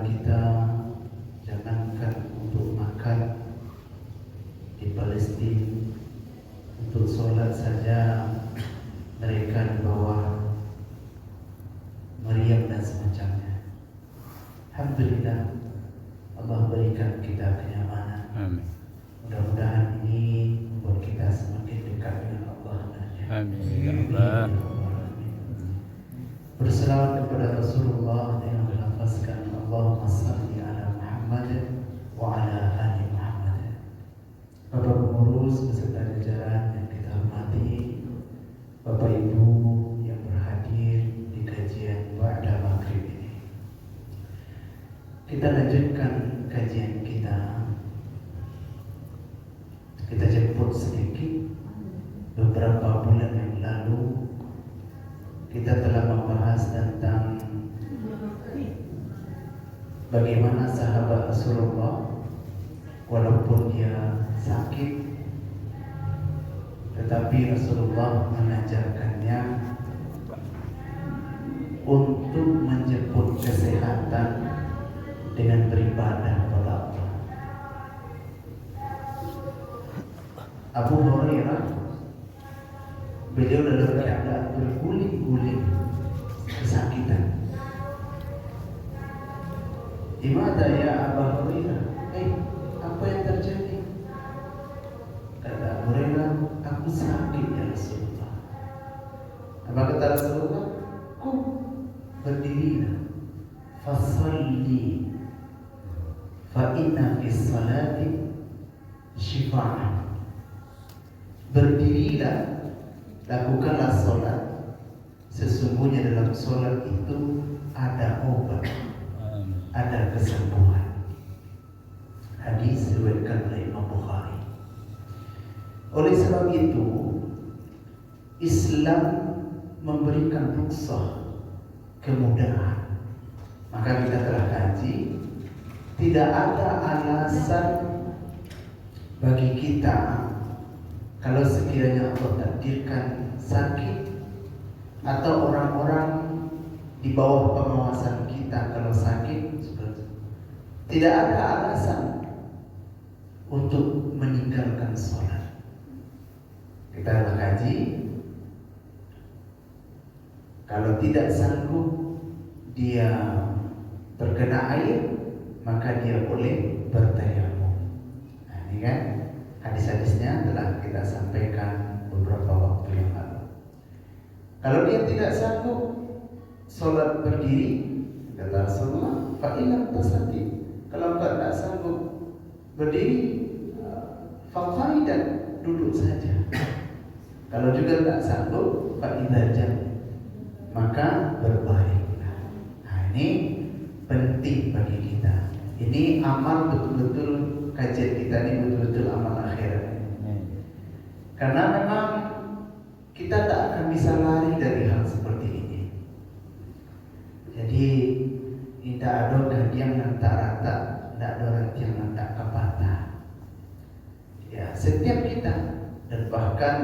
kita jangankan untuk makan di Palestina, untuk sholat saja mereka di bawah meriam dan semacamnya. Alhamdulillah, Allah berikan kita kenyamanan. Amin. Mudah-mudahan ini membuat kita semakin dekat dengan Allah. Amin ya Allah. Berselawat kepada Rasulullah dengan melafazkan Allahumma salli ala Muhammad wa ala ali Muhammad. Bapak pengurus beserta jajaran yang kita hormati, Bapak Ibu yang berhadir di kajian ba'da maghrib ini. Kita lanjutkan kajian kita. Kita jemput sedikit. Beberapa bulan yang lalu kita telah membahas tentang bagaimana sahabat Rasulullah walaupun dia sakit, tetapi Rasulullah mengajarkannya untuk menjemput kesehatan dengan beribadah kepada Allah. Abu Hurairah, beliau dalam keadaan berguling-guling kesakitan. Dimana ya Abu Hurairah? Apa yang terjadi? Kata Abu Hurairah, aku sakit ya Rasulullah. Apa kata Rasulullah? Kum, berdirilah. Fasalli, fa inna fis salati syifa'an. Berdirilah, lakukanlah sholat. Sesungguhnya dalam sholat itu ada obat, ada kesembuhan. Hadis diriwayatkan oleh Imam Bukhari. Oleh sebab itu, Islam memberikan rukhsah, kemudahan. Maka kita telah kaji, tidak ada alasan bagi kita kalau sekiranya Allah takdirkan sakit, atau orang-orang di bawah pengawasan kita kalau sakit, tidak ada alasan untuk meninggalkan sholat. Kita telah kaji, kalau tidak sanggup dia terkena air, maka dia boleh bertayamum. Nah, ini kan hadis-hadisnya telah kita sampaikan beberapa waktu yang lalu. Kalau dia tidak sanggup sholat berdiri, kata Rasulullah, fa'ilam tasati. Kalau engkau tidak sanggup berdiri, faqaidan, duduk saja. Kalau juga tidak sanggup, fa'idajan, maka berbaring. Nah, ini penting bagi kita. Ini amal betul-betul, kajian kita ini betul-betul amal akhirat. Karena memang kita tak akan bisa lari dari hal seperti ini. Jadi tidak ada orang yang nantak rata, tidak ada orang yang nantak kapata. Ya, setiap kita, dan bahkan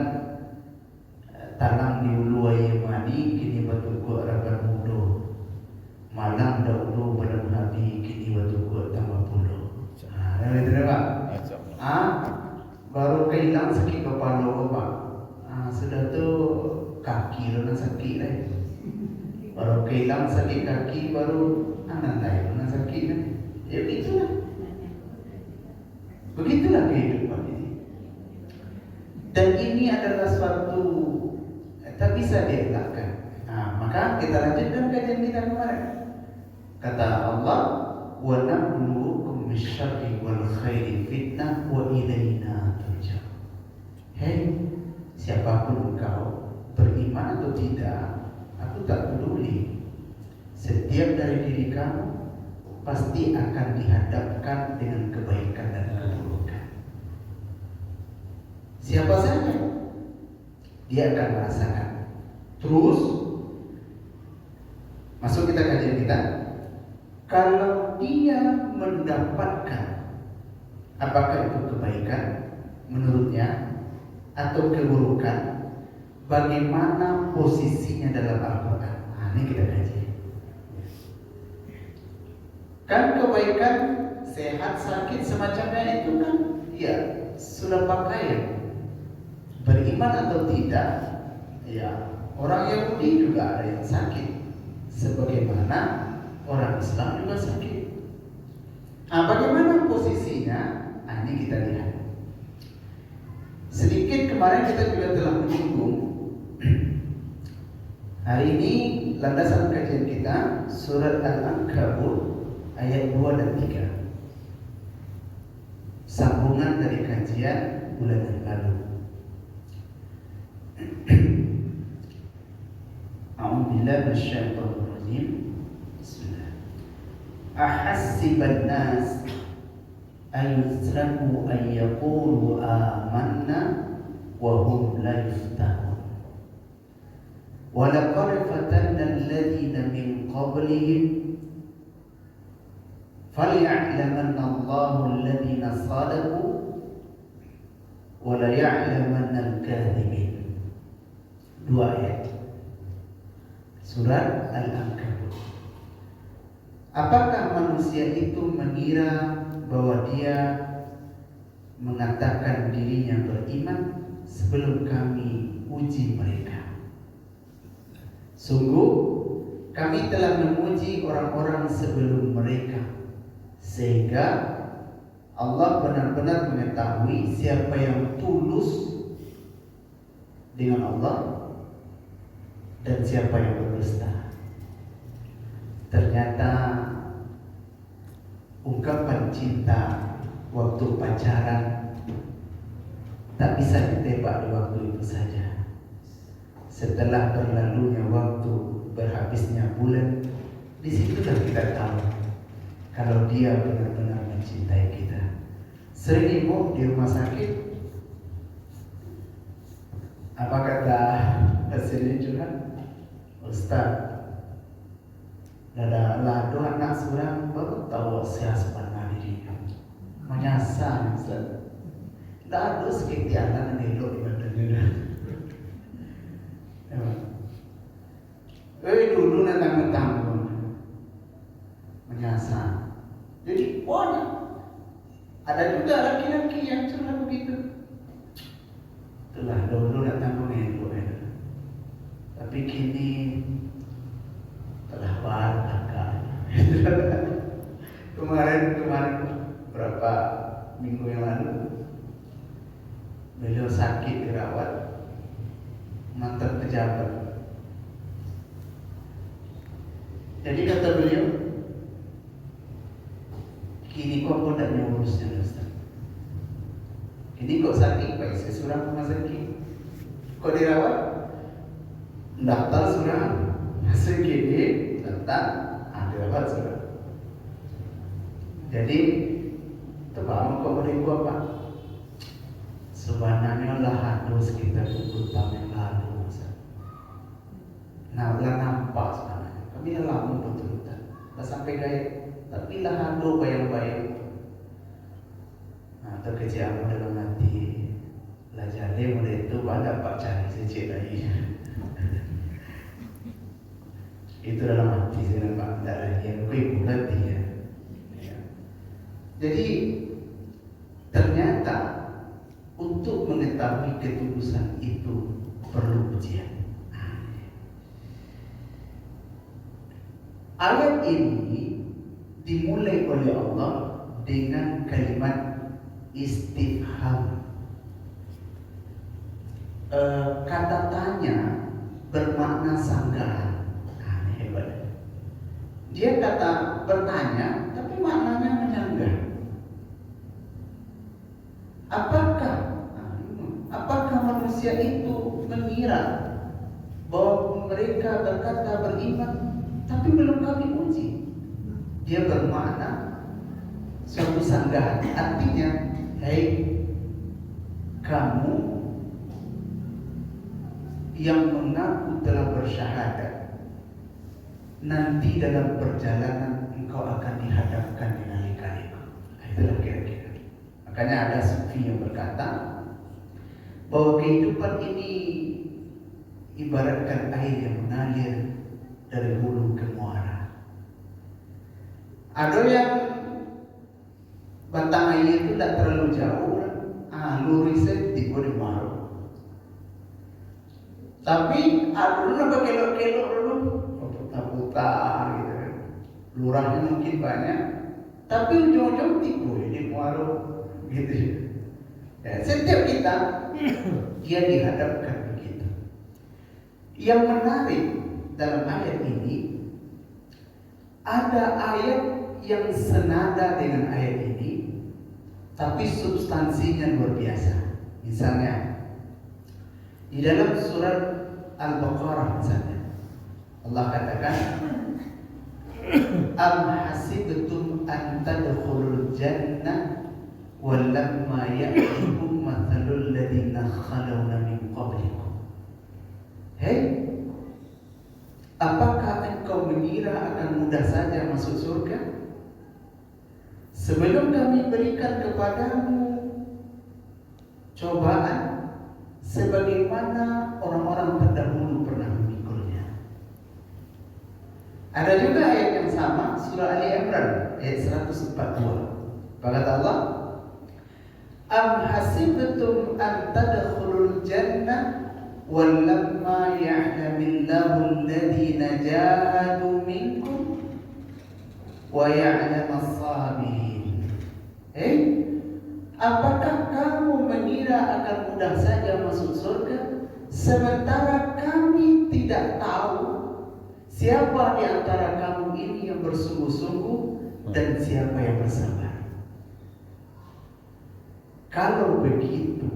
tanam di ulu ayamani kini batu kuat raban mudo, malang dahulu badan habi kini batu kuat tambah puluh. Baru kehilang sakit kepala bapak. Sudah tu kaki lu nak sakit dah. Baru kehilang sakit kaki, baru anak lain nak sakit dah. Ya begitulah. Begitulah kehidupan ini. Dan ini adalah suatu tak bisa dielakkan. Maka kita lanjutkan kajian kita kemarin. Kata Allah, wa nabluukum bisyarri wal khairi fitnah wa ilaina turja'un. Hei, siapapun engkau, beriman atau tidak, aku tak peduli. Setiap dari diri kamu pasti akan dihadapkan dengan kebaikan dan keburukan. Siapa saja, dia akan merasakan. Terus masuk kita kajian kita. Kalau dia mendapatkan, apakah itu kebaikan menurutnya atau keburukan, bagaimana posisinya dalam Al-Quran? Ini kita kaji. Kan kebaikan sehat, sakit semacamnya itu kan ya sudah pakaian. Beriman atau tidak, ya orang Yahudi juga ada yang sakit, sebagaimana orang Islam juga sakit. Nah, bagaimana posisinya? Nah, ini kita lihat. Sedikit kemarin kita juga telah menyinggung. Hari ini landasan kajian kita surat Al-Ankabut ayat 2 dan 3. Sambungan dari kajian bulan yang lalu. A'udzubillahi minasyaitonir rajim. Bismillah. Ahasiban nas ayusraku an yaqulu amanna wa hum la yuftanun. Wa laqad fatanna alladhina min qablihim فَلْيَعْلَمَنَّ اللَّهُ الَّذِينَ صَدَقُوا وَلَيَعْلَمَنَّ الْكَاذِبِينَ. 2 ayat Surat Al-Ankabut. Apakah manusia itu mengira bahwa dia mengatakan dirinya beriman sebelum kami uji mereka? Sungguh kami telah menguji orang-orang sebelum mereka, sehingga Allah benar-benar mengetahui siapa yang tulus dengan Allah dan siapa yang berdusta. Ternyata ungkapan cinta waktu pacaran tak bisa ditebak di waktu itu saja. Setelah berlalunya waktu, berhabisnya bulan, di situ kita tahu kalau dia benar-benar mencintai kita. Sering ibu di rumah sakit, apa kata hasilnya juga, Ustaz, ada lado anak surang baru tahu saya sebenarnya diri, menyasar Ustaz. Lado sedikit anak nelok di badannya. Dulu nantang-nantang menyasar. Jadi banyak. Ada juga laki-laki yang curhat begitu. Itulah dulu datang mengeluk, tapi kini telah agak. kemarin berapa minggu yang lalu beliau sakit dirawat, mantan pejabat. Jadi kata beliau, kini kok aku tidak ngurusnya Ustaz. Kini kok sakit, baik saya surah rumah sakit. Kok dirawat? Daftar surah, hasil gede, daftar, dirawat surah. Jadi, tebak kok beriku apa? Sebenarnya lah hadu sekitar 20 tahun yang lalu Ustaz. Nah, udah nampak sebenarnya. Kami lama betul-betul. Tak sampai gaya. Tapi lah hadu bayang-bayang. Nah, terkejam dalam hati. Lah jadi muda itu banyak pak cari secik lagi. Itu dalam hati saya nampak tidak lagi. Aku ibu hati ya. Jadi ternyata untuk mengetahui ketulusan itu perlu ujian. Ayat ini dimulai oleh Allah dengan kalimat istifham. Kata tanya bermakna sanggahan. Nah, ini hebat. Dia kata bertanya, tapi maknanya menyanggah. Apakah manusia itu mengira bahwa mereka berkata beriman, tapi belum kami uji? Dia bermakna suatu sanggahan. Artinya, hei kamu yang mengaku telah bersyahadat, nanti dalam perjalanan engkau akan dihadapkan dengan lika-liku. Itulah kira-kira. Makanya ada sufi yang berkata bahwa kehidupan ini ibaratkan air yang mengalir dari hulu ke muara. Ada yang batang air itu tidak terlalu jauh, lurisnya tiba di maru. Tapi ada apa kelok-kelok dulu, putar-putar gitu. Lurahnya mungkin banyak, tapi ujung-ujung tiba di maru gitu. Ya, setiap kita dia dihadapkan begitu. Yang menarik dalam ayat ini, ada ayat yang senada dengan ayat ini, tapi substansinya luar biasa. Misalnya di dalam surat Al-Baqarah misalnya, Allah katakan, Am hasibtum an tadkhulul jannah walamma ya'tikum mathalul ladzina khalawna min qablikum. Hei, apakah engkau mengira akan mudah saja masuk surga? Sebelum kami berikan kepadamu cobaan sebagaimana orang-orang terdahulu pernah memikulnya. Ada juga ayat yang sama, surah Ali Imran ayat 142. Kata Allah, Am hasibtum an tadkhulul jannah walamma ya'lamillahu alladhina jahadu minkum wa ya'lamas sabirin. Apakah kamu mengira akan mudah saja masuk surga sementara kami tidak tahu siapa di antara kamu ini yang bersungguh-sungguh dan siapa yang bersabar? Kalau begitu,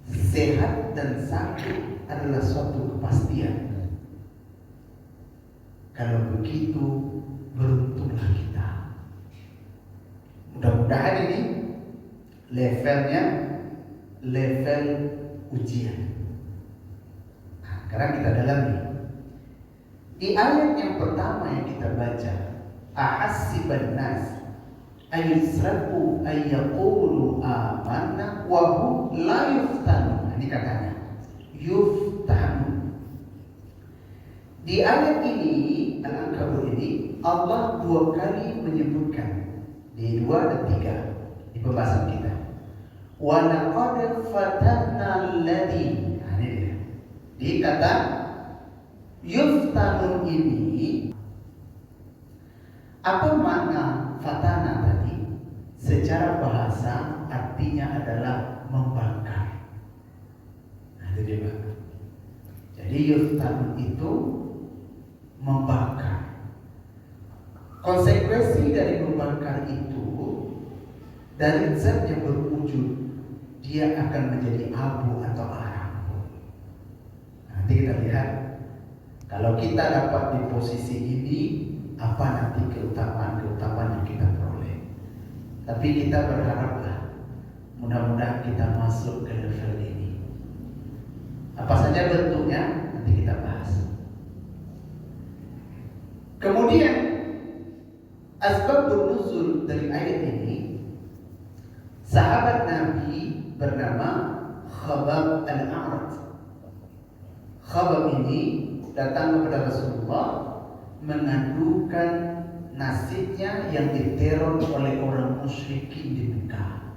sehat dan sakit adalah suatu kepastian. Kalau begitu, beruntunglah kita. Mudah-mudahan ini levelnya level ujian. Nah, sekarang kita dalami. Di ayat yang pertama yang kita baca, ahasiban nas ayusraku ayyaqulu amanna wa hum la yuftanun. Ini katanya yuftanun. Di ayat ini, Al-Ankabut ini, Allah 2 kali menyebutkan, di 2 dan 3 di pembahasan kita. Wa laqad fatanna alladhi. Nah, ini dia. Di kata yuftanun ini, apa makna fatana tadi? Secara bahasa artinya adalah membakar. Nah, itu dia, Pak. Jadi yuftanun itu membakar. Konsekuensi dari membakar itu, dari zat yang berwujud, dia akan menjadi abu atau arang. Nanti kita lihat, kalau kita dapat di posisi ini, apa nanti keutamaan yang kita peroleh. Tapi kita berharaplah, mudah-mudahan kita masuk ke level ini. Apa saja bentuknya, nanti kita bahas. Kemudian asbabun nuzul dari ayat ini, sahabat Nabi bernama Khabbab al-A'raj. Khabbab ini datang kepada Rasulullah mengadukan nasibnya yang diteror oleh orang musyrikin di Mekah.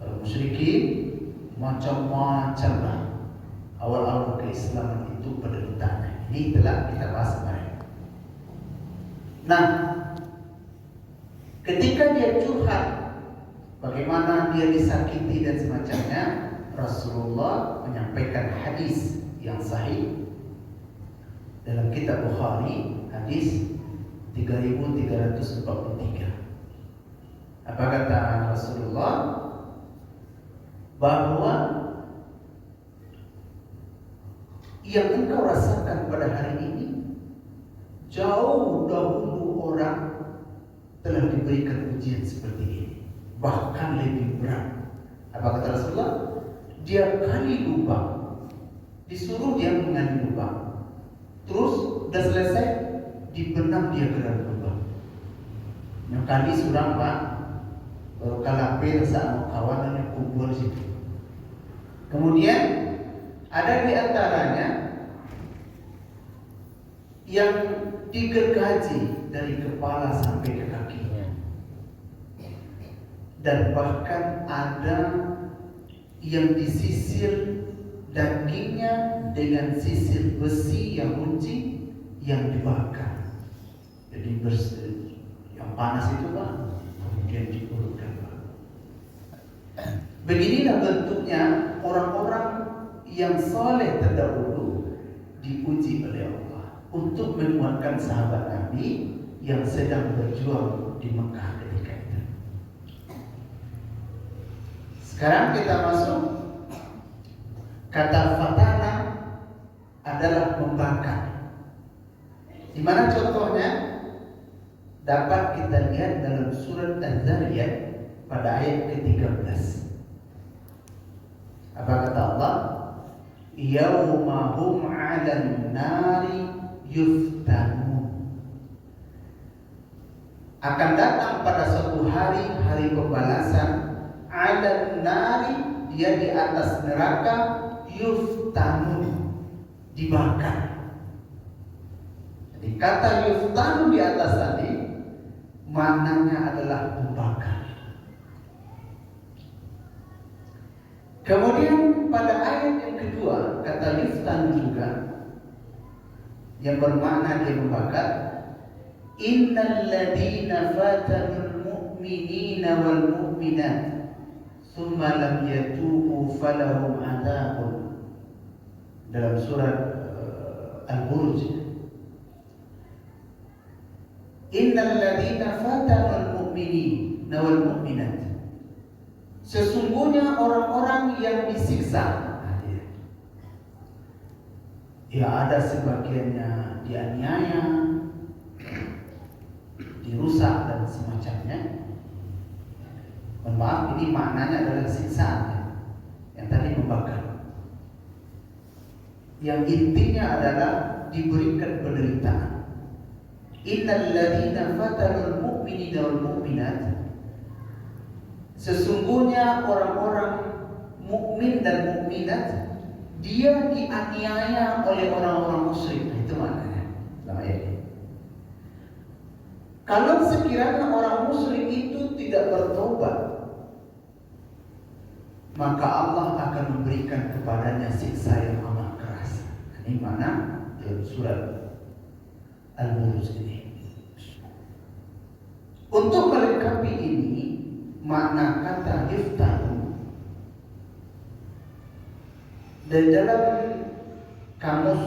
Orang musyrikin macam-macam lah. Awal-awal keislaman itu penderitanya. Ini telah kita bahas kemarin. Nah, ketika dia curhat bagaimana dia disakiti dan semacamnya, Rasulullah menyampaikan hadis yang sahih dalam kitab Bukhari, hadis 3343. Apa kata Rasulullah? Bahwa yang engkau rasakan pada hari ini jauh dahulu orang telah diberikan ujian seperti ini, bahkan lebih berat. Apa kata Rasulullah? Dia gali lubang, disuruh dia menggali lubang, terus udah selesai dibenam dia ke dalam lubang. Yang kali surang Pak, baru kalapir sama kawanannya kubur situ. Kemudian ada di antaranya yang digergaji dari kepala sampai ke kakinya. Dan bahkan ada yang disisir dagingnya dengan sisir besi yang runci yang dibakar. Jadi yang panas itu Pak, kemudian diurutkan Pak. Beginilah bentuknya orang-orang yang soleh terdahulu diuji oleh Allah untuk menguatkan sahabat Nabi yang sedang berjuang di Mekah ketika itu. Sekarang kita masuk. Kata fatana adalah membakar. Di mana contohnya? Dapat kita lihat dalam surat Az-Zariyat pada ayat ke-13. Apa kata Allah? Yauma hum 'alan nari yuftanun. Akan datang pada suatu hari, hari pembalasan, 'alan nari, dia di atas neraka, yuftanun, dibakar. Jadi kata yuftanun di atas tadi maknanya adalah membakar. Kemudian pada ayat yang kedua kata yuftanun juga yang bermakna dia membakar. Innal ladina fatanul mu'minina wal mu'minat thumma lam yatubu falahum adzabun. Dalam surat Al-Buruj, innal ladina fatanul mu'minina wal mu'minat, sesungguhnya orang-orang yang disiksa. Ya, ada sebagiannya dianiaya, dirusak dan semacamnya. Mohon maaf, ini maknanya adalah siksaan yang tadi membakar. Yang intinya adalah diberikan penderitaan. Innal ladzina fatanul mu'minina wal mu'minat, sesungguhnya orang-orang mukmin dan mukminat dia dianiaya oleh orang-orang musyrik. Itu maknanya dalam ayat ini. Kalau sekiranya orang musyrik itu tidak bertobat, maka Allah akan memberikan kepadanya siksa yang amat keras. Ini mana dalam surat Al-Buruj ini. Untuk melengkapi ini, makna kata yuftanun dan dalam kamus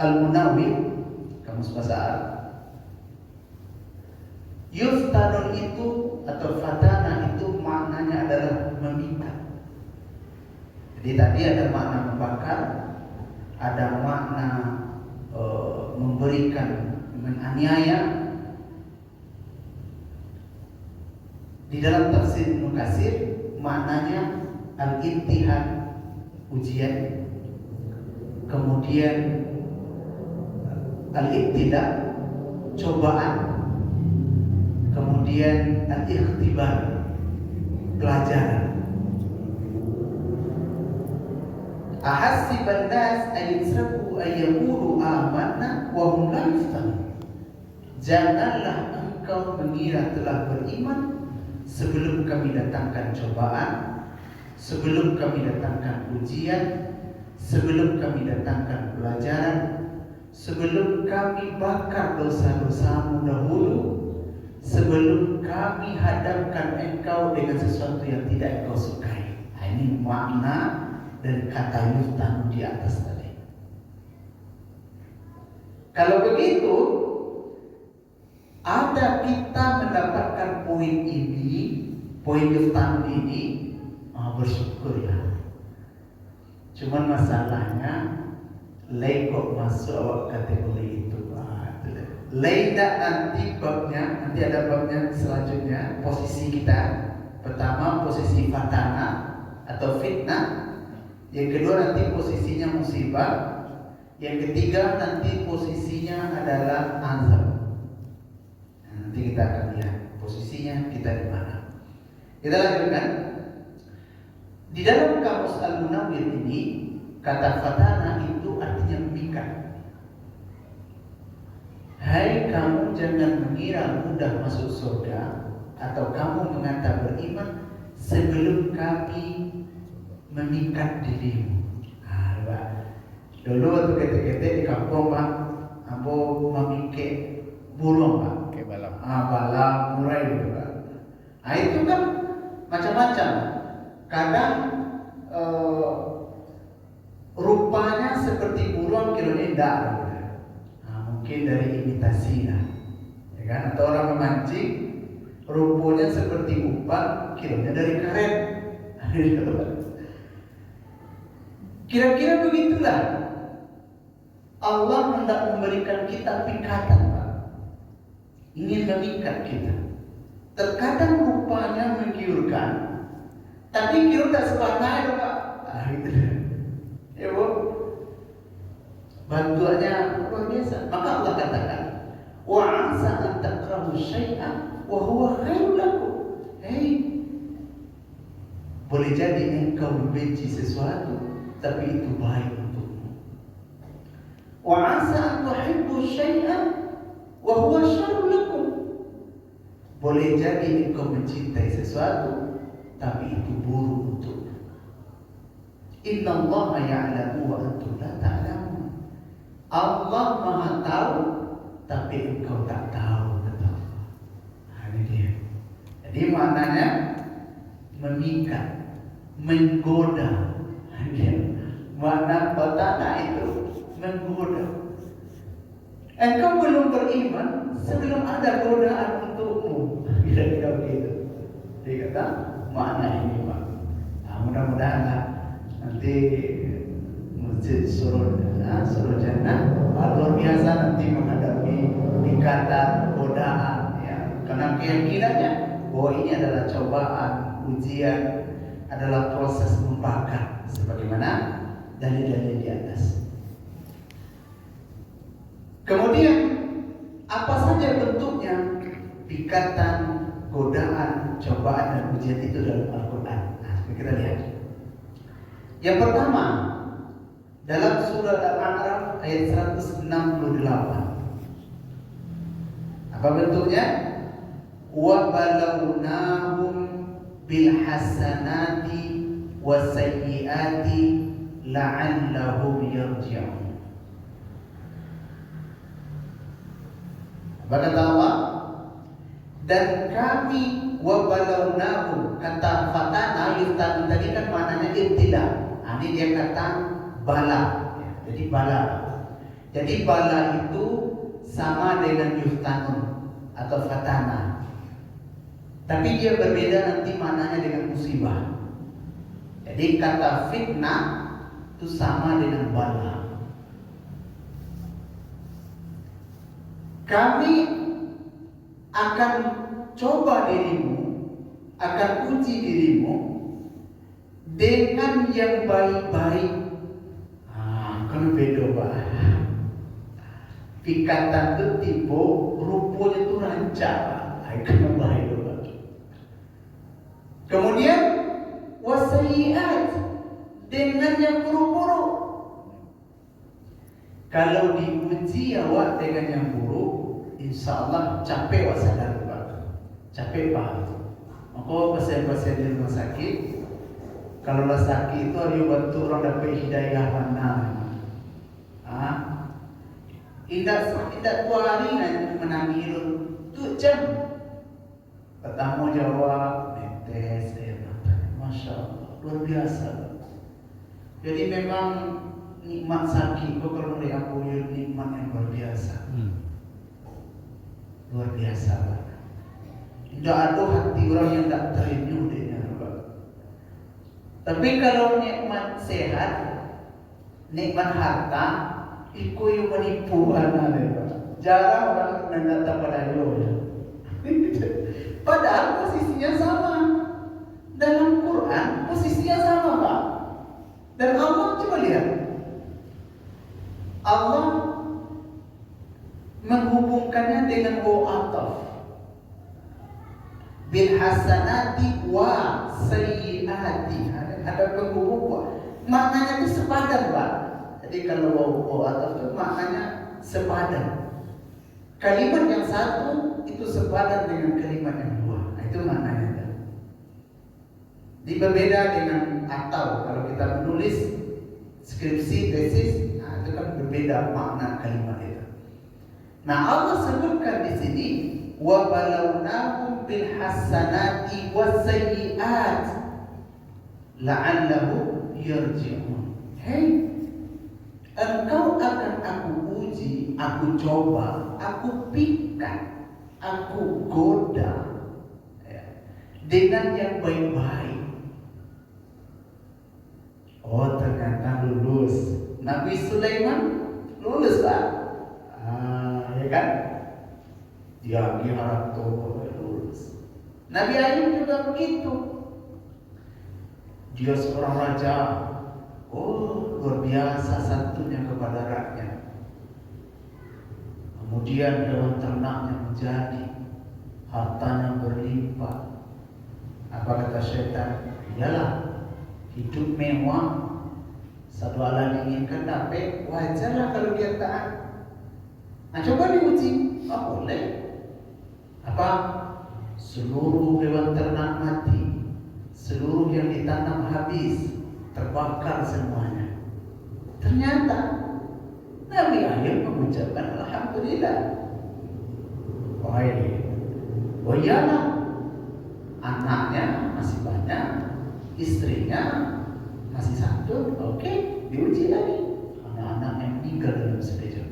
Al-Munawwir, kamus bahasa Arab, yuftanun itu atau fatana itu maknanya adalah memikat. Jadi tadi ada makna membakar, ada makna memberikan, menganiaya. Di dalam tafsir Ibnu Katsir maknanya al-imtihan, ujian, kemudian al-ibtila, cobaan, kemudian al-ikhtibar, pelajaran. Ahasiban nas ayyusraku ayyaqulu amanna wa hum la yuftanun. Janganlah engkau mengira telah beriman sebelum kami datangkan cobaan, sebelum kami datangkan ujian, sebelum kami datangkan pelajaran, sebelum kami bakar dosa-dosamu dahulu, sebelum kami hadapkan engkau dengan sesuatu yang tidak engkau sukai. Nah, ini makna dari kata yuftanun di atas tadi. Kalau begitu, ada kita mendapatkan poin ini, poin yuftanun ini, bersyukurlah. Cuman masalahnya, kok masuk awak kategori itu. Tidak nanti babnya, nanti ada babnya selanjutnya. Posisi kita, pertama posisi fatana atau fitnah. Yang kedua nanti posisinya musibah. Yang ketiga nanti posisinya adalah azab. Nanti kita akan lihat posisinya kita di mana. Kita lanjutkan. Di dalam kamus Al-Munawwir ini, kata fatana itu artinya memikat. kamu jangan mengira mudah masuk surga atau kamu mengatakan beriman sebelum kami memikat dirimu. Dulu waktu ketek-ketek di kampung Pak, ambo memikir burung Pak. Kayak balam. Balam murai gitu Pak. Itu kan macam-macam. Kadang rupanya seperti burung kiranya enggak. Mungkin dari imitasi lah, ya kan? Atau orang memancing, rupanya seperti umpan, kiranya dari karet. Kira-kira begitulah. Allah hendak memberikan kita pikatan, Pak. Ingin memikat kita. Terkadang rupanya menggiurkan, tapi kira tak sepanai, Pak. Gitu. Ya, Bu. Bantuannya luar biasa. Maka Allah katakan, wa 'asa an takrahu syai'an wa huwa khairul lakum. Boleh jadi engkau membenci sesuatu, tapi itu baik untukmu. Wa 'asa an tuhibbu syai'an wa huwa syarrul lakum. Boleh jadi engkau mencintai sesuatu, tapi itu buruk untukmu. Innallaha ya'lamu wa antum la ta'lamun. Allah Maha tahu, tapi engkau tak tahu, kata Allah. Ini dia. Jadi maknanya memikat, menggoda. Makna petana itu menggoda. Engkau belum beriman sebelum ada godaan untukmu. Kira-kira begitu. Dia kata makna ini Pak. Mudah-mudahan nanti masjid Surul Jannah luar biasa nanti menghadapi ikatan godaan, ya. Karena keyakinannya bahwa ini adalah cobaan, ujian, adalah proses membakar, sebagaimana dalil-dalil di atas. Kemudian apa saja bentuknya ikatan, godaan, cobaan dan ujian itu dalam Al-Quran? Nah, kita lihat. Yang pertama, dalam surah Al-A'raf ayat 168. Apa bentuknya? Wa balawnahum bil hasanati wasayyiati la'allahum yarji'un. Apa kata Allah? Dan kami wa balawnahum, kata fatana yuftanu tadi kan maknanya ibtila. Ini dia kata bala. Jadi bala. Jadi bala itu sama dengan yuftanu atau fatana. Tapi dia berbeda nanti maknanya dengan musibah. Jadi kata fitnah itu sama dengan bala. Kami akan coba dirimu, akan uji dirimu dengan yang baik-baik. Kan beda Pak. Pikatan itu tipe rupanya itu rancak Pak. Kan baik Pak. Kemudian wasaiat, dengan yang buruk-buruk. Kalau diuji awak dengan yang buruk, insya Allah capek awak sadar Pak. Capek Pak. Maka pasien-pasien di rumah sakit, kalau lah sakit itu ada bantu orang dapat hidayah mana. Tidak 2 hari menangis tu jam. Pertama jawab, netes, Masya Allah, luar biasa. Jadi memang nikmat sakit, kalau dari aku nikmat yang luar biasa. Luar biasa Pak. Tidak ada hati orang yang tak terenyuh dengan Pak. Tapi kalau nikmat sehat, nikmat harta, itu yang menipu anak Pak. Jarang orang mendatang pada Allah. Padahal posisinya sama. Dalam Quran posisinya sama Pak. Dan Allah coba lihat. Allah menghubungkannya dengan wa'ataf bil hasanati wa sayyiati. Ada penghubung. Maknanya itu sepadan Pak. Jadi kalau wa'ataf itu maknanya sepadan. Kalimat yang satu itu sepadan dengan kalimat yang dua. Nah, itu maknanya. Ini berbeda dengan atau kalau kita menulis skripsi, tesis, nah itu kan berbeda makna kalimat itu. Nah, Allah sebutkan di sini wa balawnahum bil hasanati wasayyi'at la'allahum yarji'un. Hei, engkau akan aku uji, aku coba, aku pikat, aku goda dengan yang baik-baik. Oh, ternyata lulus. Nabi Sulaiman lulus, Pak. Ya kan? Dia harap lulus. Nabi Ayub juga begitu. Dia seorang raja. Oh, luar biasa santunnya kepada rakyat. Kemudian hewan ternaknya menjadi, hartanya berlimpah. Apa kata syaitan? Iyalah, hidup mewah, satu Allah diinginkan tapi wajarlah kalau dia taat. Nah, coba diuji. Boleh. Apa? Seluruh hewan ternak mati, seluruh yang ditanam habis, terbakar semuanya. Ternyata Nabi Ayub mengucapkan alhamdulillah. Oh iyalah, anaknya masih banyak, istrinya masih satu. Oke, diuji lagi. Anak-anak yang meninggal dalam sekejap,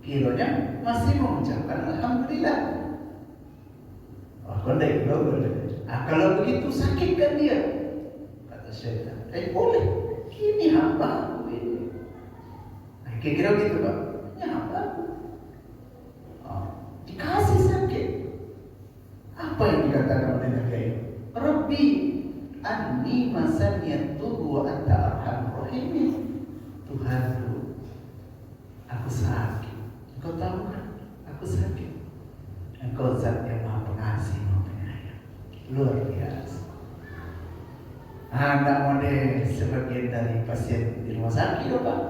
kilonya masih mengucapkan alhamdulillah. Kalau begitu sakitkan dia, kata syaitan. Boleh, ini hamba aku ini. Kira-kira gitu, Pak. Ini hamba aku. Dikasih sakit. Apa yang dikatakan oleh Nabi Ayub? Rabbi anni masaniyat tuhu wa anta arhamur rahimin. Tuhanku, aku sakit. Engkau tahu kan? Aku sakit. Engkau zat yang maha pengasih, maha penyayang. Luar biasa. Anda model sebagian dari pasien di rumah sakit, Pak.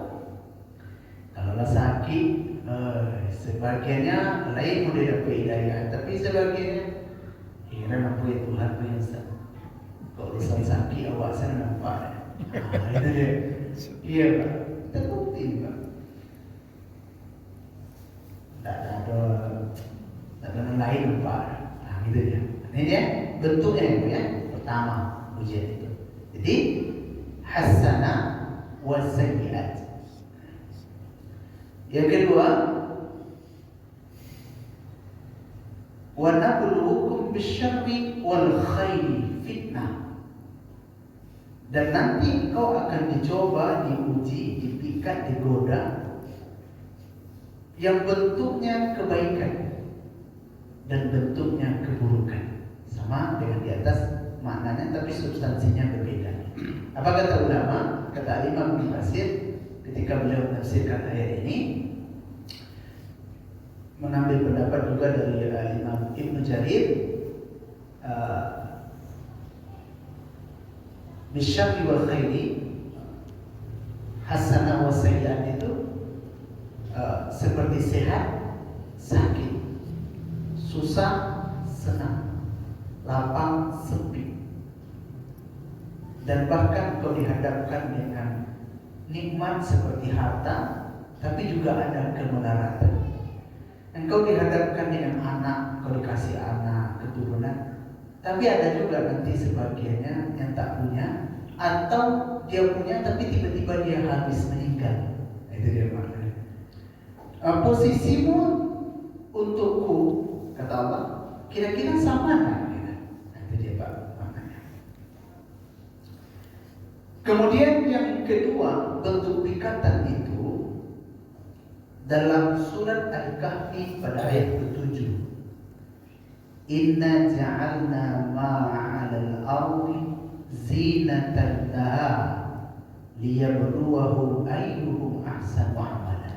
Kalau sakit, sebagiannya lain model dapat hidayah, tapi sebagiannya heran apa ya Tuhan yang sama. Kalau urusan sakit awak sana nampak. Itu dia. Iya, Pak. Terbukti, Pak. Tak ada yang lain, Pak. Nah, gitu dia. Ini dia bentuknya itu ya. Pertama ujian itu. Jadi hasanah wa sayyi'at. Yang kedua, wa nabluukum bisyarri wal khairi fitnah. Dan nanti engkau akan dicoba, diuji, dipikat, digoda yang bentuknya kebaikan dan bentuknya keburukan. Sama dengan di atas maknanya, tapi substansinya berbeda. Apa kata ulama? Kata Imam Ibnu Katsir ketika beliau menafsirkan ayat ini, mengambil pendapat juga dari Imam Ibnu Jarir, bisyarri wal khairi, hasanah wa sayyi'at itu seperti sehat, sakit, susah, senang, lapang, sempit. Dan bahkan kau dihadapkan dengan nikmat seperti harta, tapi juga ada kemelaratan. Engkau dihadapkan dengan anak, kau dikasih anak, keturunan, tapi ada juga nanti sebagiannya yang tak punya, atau dia punya tapi tiba-tiba dia habis meninggal. Itu dia maknanya. Posisimu untukku, kata Allah, kira-kira sama nggak? Itu dia Pak maknanya. Kemudian yang kedua, bentuk pikatan itu dalam surat Al-Kahfi pada ayat ke-7. Inna ja'alna ma'alal ardi zinatan laha liyabluwahum ayyuhum ahsanu amala.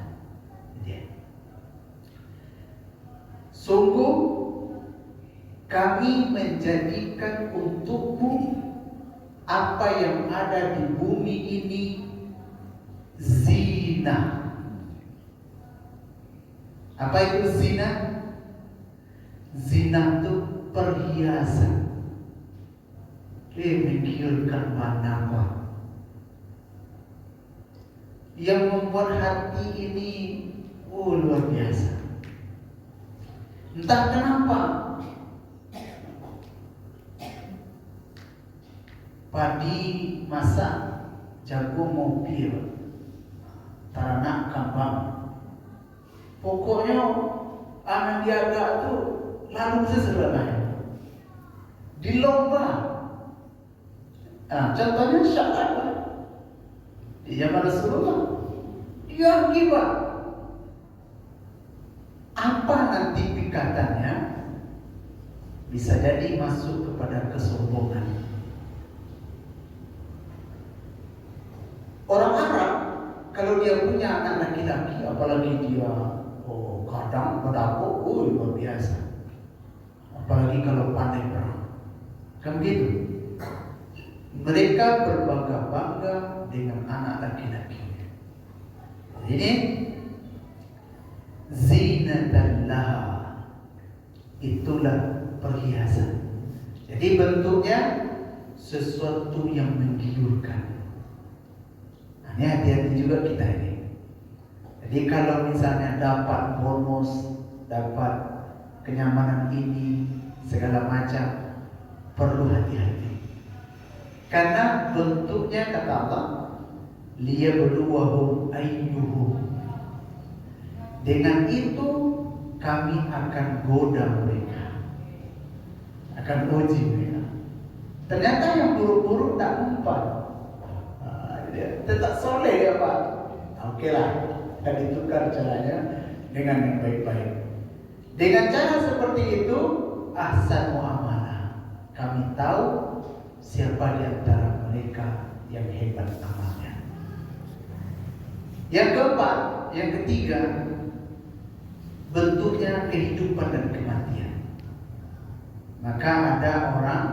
Sungguh kami menjadikan untukmu apa yang ada di bumi ini zina, Apa itu zina? Zina itu perhiasan. Menggiurkan pandangan yang membuat hati ini luar biasa. Entah kenapa padi masak, jagung mobil, teranak kambang, pokoknya anak diaga itu lalu seserana di lomba. Contohnya syarat di zaman Rasulullah, dia gibah. Apa nanti pikatannya? Bisa jadi masuk kepada kesombongan. Orang Arab kalau dia punya anak laki-laki, apalagi dia kadang berdapur, luar biasa. Apalagi kalau pandai perang, kan begitu. Mereka berbangga-bangga dengan anak laki-laki. Ini zinatan laha, itulah perhiasan. Jadi bentuknya sesuatu yang menggiurkan. Ini hati-hati juga kita ini. Jadi kalau misalnya dapat bonus, dapat kenyamanan ini, segala macam, perlu hati-hati. Karena bentuknya kata Allah, liyabluwahum ayyuhum. Dengan itu kami akan goda mereka, akan uji mereka. Ternyata yang buruk-buruk tak mempan, tetap soleh ya Pak. Oke lah, dan ditukar caranya dengan yang baik-baik. Dengan cara seperti itu, ahsan muamalah, kami tahu siapa di antara mereka yang hebat amalnya. Yang keempat, yang ketiga, bentuknya kehidupan dan kematian. Maka ada orang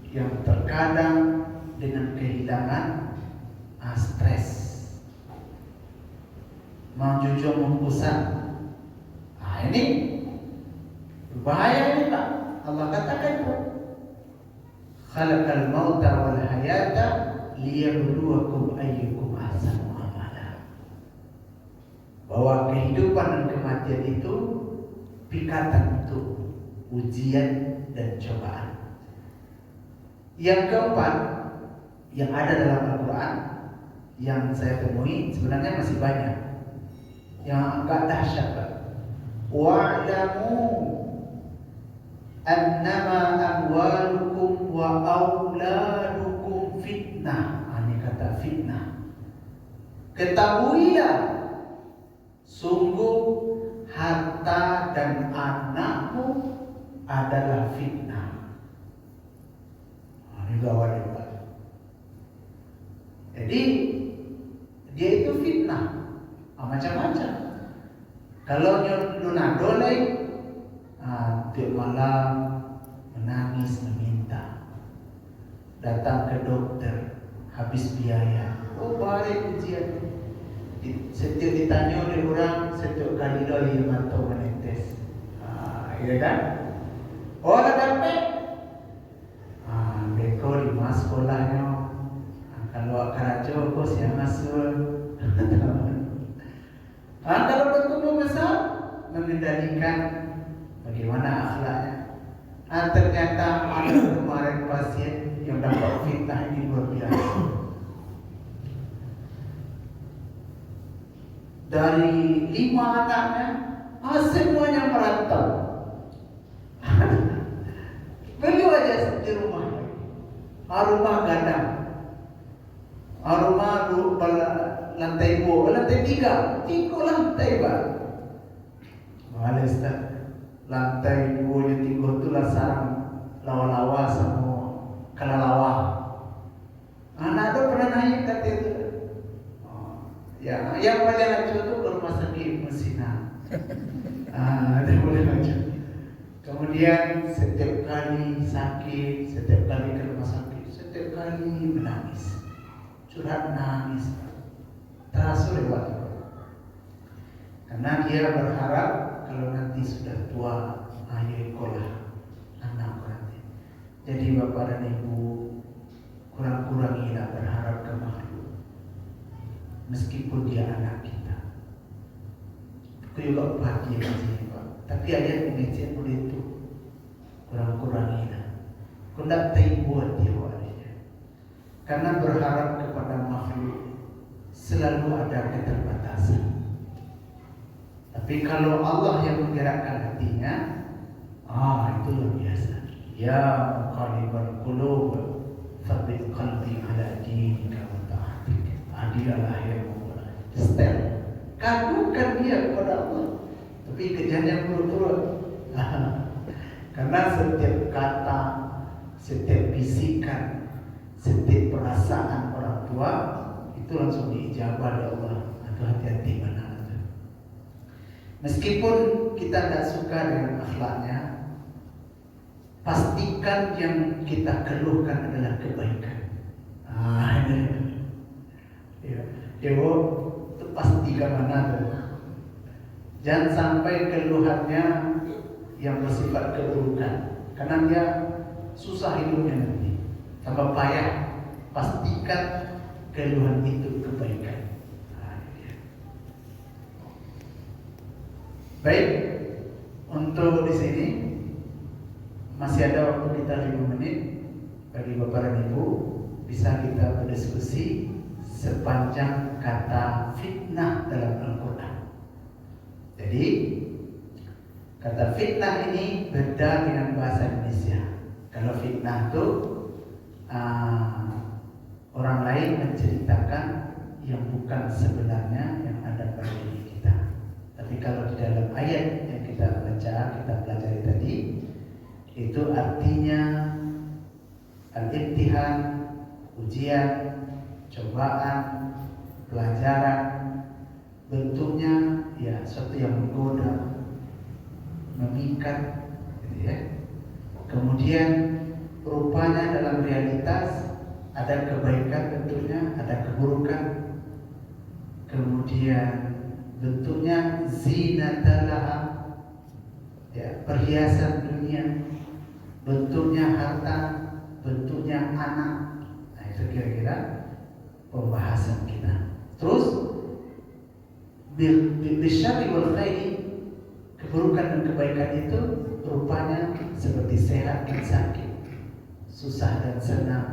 yang terkadang dengan kehilangan stres, menjunjung mengusang. Ini bahaya ini Pak. Allah katakan khalaqal mauta wal hayata liyabluwakum ayyukum ahsanu amala. Bahwa kehidupan dan kematian itu pikatan untuk ujian dan cobaan. Yang keempat yang ada dalam Al-Quran yang saya temui sebenarnya masih banyak, yang agak dahsyat Pak. Wa'lamu annama amwalukum wa auladukum fitnah. Ini kata fitnah. Ketahuilah, sungguh harta dan anakmu adalah fitnah. Ini gawat ya Pak. Jadi dia itu fitnah, macam-macam. Kalau nuna dolai, tiap malam menangis meminta, datang ke dokter, habis biaya. Balik ujian. Setiap ditanya oleh orang, setiap kali dia mantau menetes. Iya kan? Orang dapat. Beko di mas sekolahnya. Kalau karajo kok siang masuk. Kalau bertumbuh besar, mengendalikan bagaimana akhlaknya. Ternyata ada kemarin pasien yang dapat fitnah ini luar biasa. Dari 5 anaknya, semuanya merantau. Beliau aja di rumah, rumah gadang, rumah lantai 2, lantai 3 lantai Pak. Males tak? Lantai 2 nya 3 itu lah sarang lawa-lawa sama kelalawa. Anak tu pernah nanya kata itu. Ya, yang paling lucu tu ke rumah sakit Mesina. Ada boleh lucu. Kemudian setiap kali sakit, setiap kali ke rumah sakit, setiap kali menangis, curhat nangis, terasa lewat. Karena dia berharap kalau nanti sudah tua, ayo ikolah anak nanti. Jadi bapak dan ibu, kurang-kurangilah berharap ke makhluk, meskipun dia anak kita. Itu juga bahagia sih pak. Tapi ayat mengajar boleh itu kurang-kurangilah. Kau tidak buat dia walinya. Karena berharap kepada makhluk selalu ada keterbatasan. Tapi kalau Allah yang menggerakkan hatinya, itu luar biasa. Ya muqallibal qulub, tsabbit qalbi ala dinika wa ta'atik. Adilah yang memulai. Step. Kagumkan dia kepada Allah. Tapi kerjanya buruk-buruk. Karena setiap kata, setiap bisikan, setiap perasaan orang tua itu langsung diijabah oleh Allah. Itu hati-hati benar. Meskipun kita tidak suka dengan akhlaknya, pastikan yang kita keluhkan adalah kebaikan. Ya, Dewa itu pastikan mana tuh. Jangan sampai keluhannya yang bersifat keburukan, karena dia susah hidupnya nanti, tambah payah. Pastikan keluhan itu kebaikan. Baik, untuk di sini masih ada waktu kita 5 menit. Bagi bapak dan ibu, bisa kita berdiskusi sepanjang kata fitnah dalam Al-Quran. Jadi kata fitnah ini beda dengan bahasa Indonesia. Kalau fitnah itu orang lain menceritakan yang bukan sebenarnya yang ada pada diri kita. Tapi kalau di dalam ayat yang kita baca, kita pelajari tadi, itu artinya al-imtihan, ujian, cobaan, pelajaran, bentuknya ya sesuatu yang menggoda, memikat, gitu ya. Kemudian rupanya dalam realitas ada kebaikan bentuknya, ada keburukan. Kemudian bentuknya zinatalah, ya, perhiasan dunia, bentuknya harta, bentuknya anak. Nah, itu kira-kira pembahasan kita. Terus bisyarri wal khairi, keburukan dan kebaikan itu rupanya seperti sehat dan sakit, susah dan senang,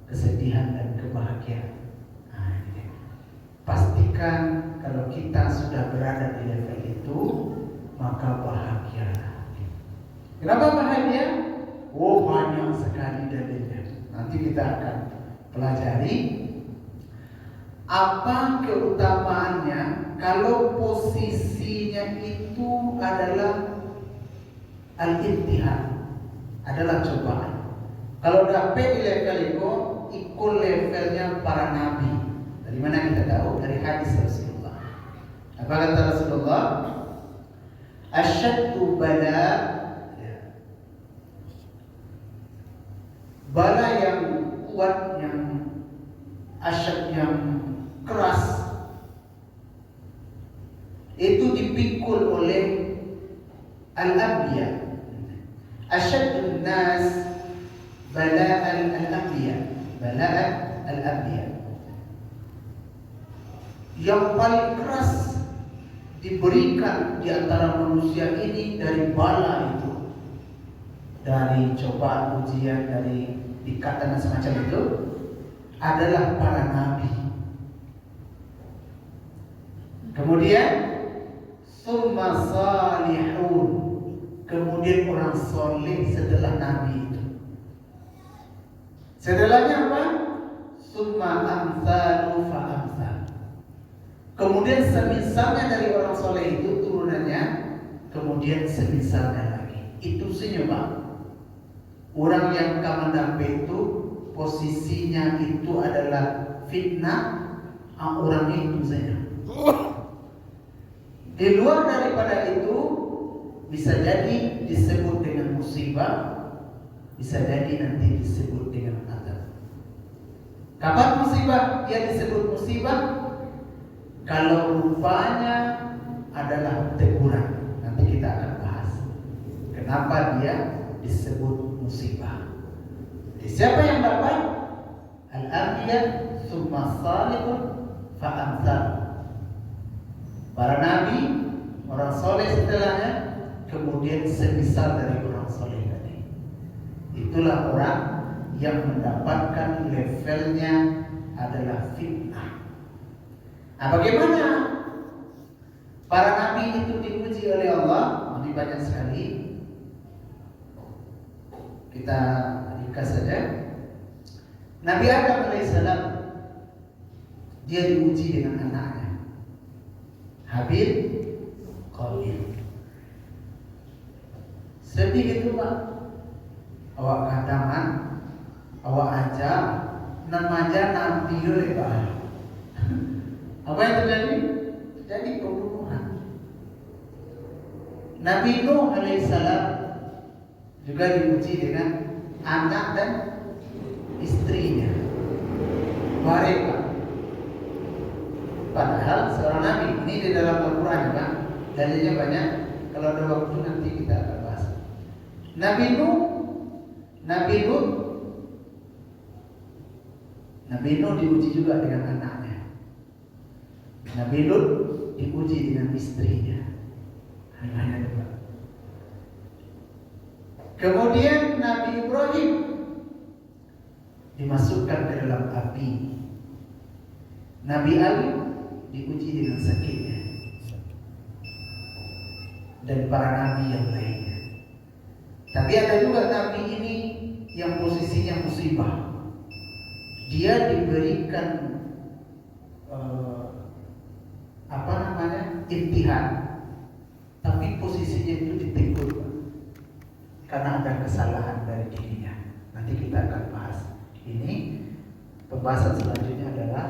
kesedihan dan kebahagiaan. Pastikan kalau kita sudah berada di level itu, maka bahagialah. Kenapa bahagia? Banyak sekali dalilnya. Nanti kita akan pelajari apa keutamaannya kalau posisinya itu adalah al-imtihan, adalah cobaan. Kalau dapat di level itu, ikut levelnya para nabi. Dari mana kita tahu? Dari hadis Rasulullah. Apa kata Rasulullah? Asyaddu bala, bala yang kuat, yang asyad, yang keras, itu dipikul oleh al-anbiya. Asyaddun nas bala'an al-anbiya, bala'an al-anbiya. Yang paling keras diberikan di antara manusia ini dari bala itu, dari cobaan, ujian, dari ikatan dan semacam itu, adalah para nabi. Kemudian summa salihun, kemudian orang soleh setelah nabi itu. Setelahnya apa? Summa amsalu fa amsal. Kemudian semisalnya dari orang soleh itu turunannya, kemudian semisalnya lagi. Itu senyum Pak. Orang yang kamandampe itu posisinya itu adalah fitnah, orang itu saja. Di luar daripada itu bisa jadi disebut dengan musibah, bisa jadi nanti disebut dengan azab. Kapan musibah dia disebut musibah? Kalau rupanya adalah teguran. Nanti kita akan bahas kenapa dia disebut musibah. Jadi siapa yang dapat? Al-anbiya tsumma salihun fa amsal. Para nabi, orang soleh setelahnya, kemudian semisal dari orang soleh tadi. Itulah orang yang mendapatkan levelnya adalah fitnah. Nah, bagaimana para nabi itu diuji oleh Allah? Ini banyak sekali. Kita ringkas saja. Nabi Adam alaihissalam, dia diuji dengan anaknya Habil, Qabil. Sedih gitu Pak. Awak katakan, awak ajak, namaja nabi oleh Pak. Apa yang terjadi? Terjadi pembunuhan. Nabi Nuh alaihissalam juga diuji dengan anak dan istrinya. Mereka. Padahal seorang nabi, ini di dalam Al-Quran Pak, dalilnya banyak. Kalau ada waktu nanti kita akan bahas. Nabi Nuh diuji juga dengan anaknya. Nabi Lut diuji dengan istrinya. Kemudian Nabi Ibrahim dimasukkan ke dalam api. Nabi Ali diuji dengan sakitnya. Dan para nabi yang lainnya. Tapi ada juga nabi ini yang posisinya musibah. Dia diberikan imtihan, tapi posisinya itu ditegur karena ada kesalahan dari dirinya. Nanti kita akan bahas. Ini pembahasan selanjutnya adalah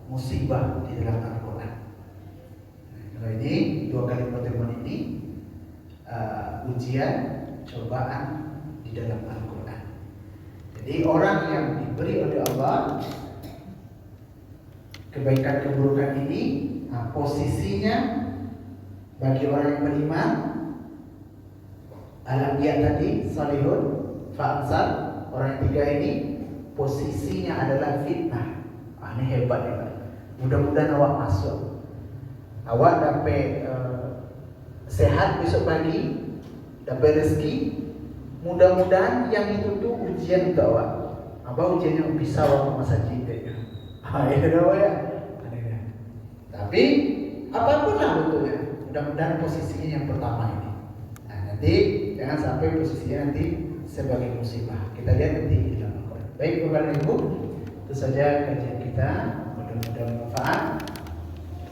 musibah di dalam Al-Quran. Kalau ini dua kali pertemuan ini ujian, cobaan di dalam Al-Quran. Jadi orang yang diberi oleh Allah kebaikan keburukan ini, posisinya bagi orang yang beriman, al-anbiya tadi, salihun, fa'amsal, orang yang tiga ini posisinya adalah fitnah. Ini hebat ya Pak. Mudah-mudahan awak masuk, awak dapat sehat besok pagi, dapat rezeki. Mudah-mudahan yang itu tuh ujian untuk awak. Apa ujiannya? Bisa awak masa cinta. Itu ya. Tapi apapun lah bentuknya, mudah-mudahan posisinya yang pertama ini. Nah, nanti jangan sampai posisinya nanti sebagai musibah. Kita lihat nanti di dalam Al-Quran. Baik Bapak dan Ibu, itu saja kajian kita. Mudah-mudahan bermanfaat.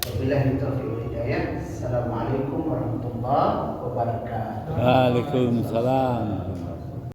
Wabillahi taufiq wal hidayah. Assalamualaikum warahmatullahi wabarakatuh. Waalaikumsalam.